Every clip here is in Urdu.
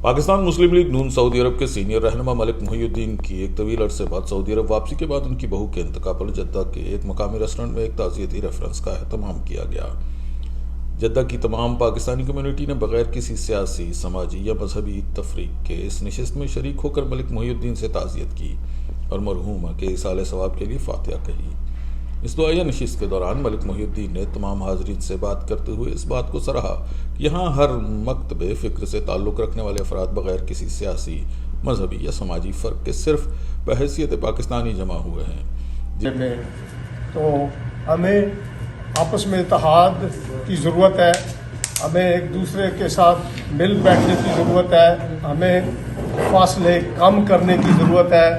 پاکستان مسلم لیگ نون سعودی عرب کے سینئر رہنما ملک محی الدین کی ایک طویل عرصے بعد سعودی عرب واپسی کے بعد ان کی بہو کے انتقال پر جدہ کے ایک مقامی ریسٹورنٹ میں ایک تعزیتی ریفرنس کا اہتمام کیا گیا۔ جدہ کی تمام پاکستانی کمیونٹی نے بغیر کسی سیاسی، سماجی یا مذہبی تفریق کے اس نشست میں شریک ہو کر ملک محی الدین سے تعزیت کی اور مرحومہ کے ایصال ثواب کے لیے فاتحہ کہی۔ اس دعائیہ نشست کے دوران ملک محی الدین نے تمام حاضرین سے بات کرتے ہوئے اس بات کو سراہا کہ یہاں ہر مکتب فکر سے تعلق رکھنے والے افراد بغیر کسی سیاسی، مذہبی یا سماجی فرق کے صرف بحیثیت پاکستانی جمع ہوئے ہیں۔ تو ہمیں آپس میں اتحاد کی ضرورت ہے، ہمیں ایک دوسرے کے ساتھ مل بیٹھنے کی ضرورت ہے، ہمیں فاصلے کم کرنے کی ضرورت ہے،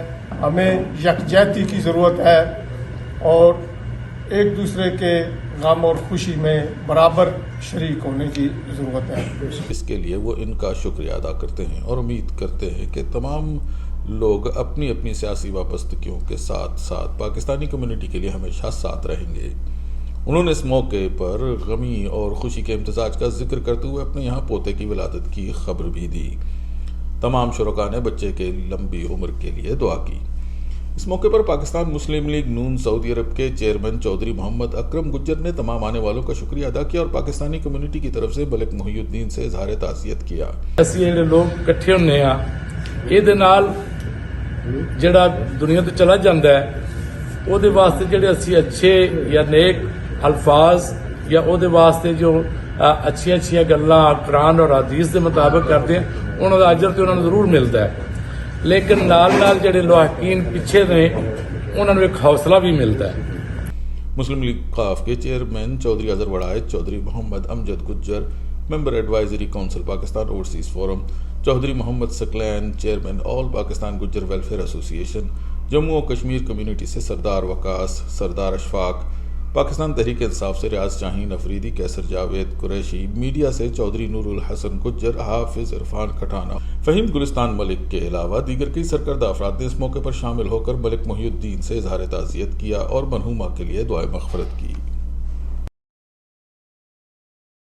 ہمیں یکجہتی کی ضرورت ہے اور ایک دوسرے کے غم اور خوشی میں برابر شریک ہونے کی ضرورت ہے۔ اس کے لیے وہ ان کا شکریہ ادا کرتے ہیں اور امید کرتے ہیں کہ تمام لوگ اپنی اپنی سیاسی وابستگیوں کے ساتھ ساتھ پاکستانی کمیونٹی کے لیے ہمیشہ ساتھ رہیں گے۔ انہوں نے اس موقع پر غمی اور خوشی کے امتزاج کا ذکر کرتے ہوئے اپنے یہاں پوتے کی ولادت کی خبر بھی دی۔ تمام شرکاء نے بچے کے لمبی عمر کے لیے دعا کی۔ اس موقع پر پاکستان مسلم لیگ نون سعودی عرب کے چیئرمین چودھری محمد اکرم گجر نے تمام آنے والوں کا شکریہ ادا کیا اور پاکستانی کمیونٹی کی طرف سے ملک محی الدین سے اظہار تعزیت کیا۔ اسی جڑے لوگ اکٹھے ہونے ہاں یہ نال جڑا دنیا تو چلا جاتا ہے وہ دے واسطے جڑے اسی اچھے یا نیک الفاظ یا او دے واسطے جو اچھی گلاں قرآن اور حدیث دے مطابق کرتے ہیں انہوں دا اجر تو انہوں نے ضرور ملتا ہے، لیکن نال جڑے لواحقین پیچھے نے انہوں نے ایک حوصلہ بھی ملتا ہے۔ مسلم لیگ قاف کے chairman Chaudhry Azhar Waraich, Chaudhry Muhammad Amjad Gujjar, member advisory council Pakistan overseas forum, Chaudhry Muhammad Saqlain, chairman all Pakistan Gujjar welfare association, Jammu و کشمیر کمیونٹی سے سردار وقاص، سردار اشفاق، پاکستان تحریک انصاف سے ریاض شاہین افریدی، کیسر جاوید قریشی، میڈیا سے چودھری نور الحسن گجر، حافظ عرفان کھٹانہ، فہیم گلستان ملک کے علاوہ دیگر کئی سرکردہ افراد نے اس موقع پر شامل ہو کر ملک محی الدین سے اظہار تعزیت کیا اور مرحومہ کے لیے دعائے مغفرت کی۔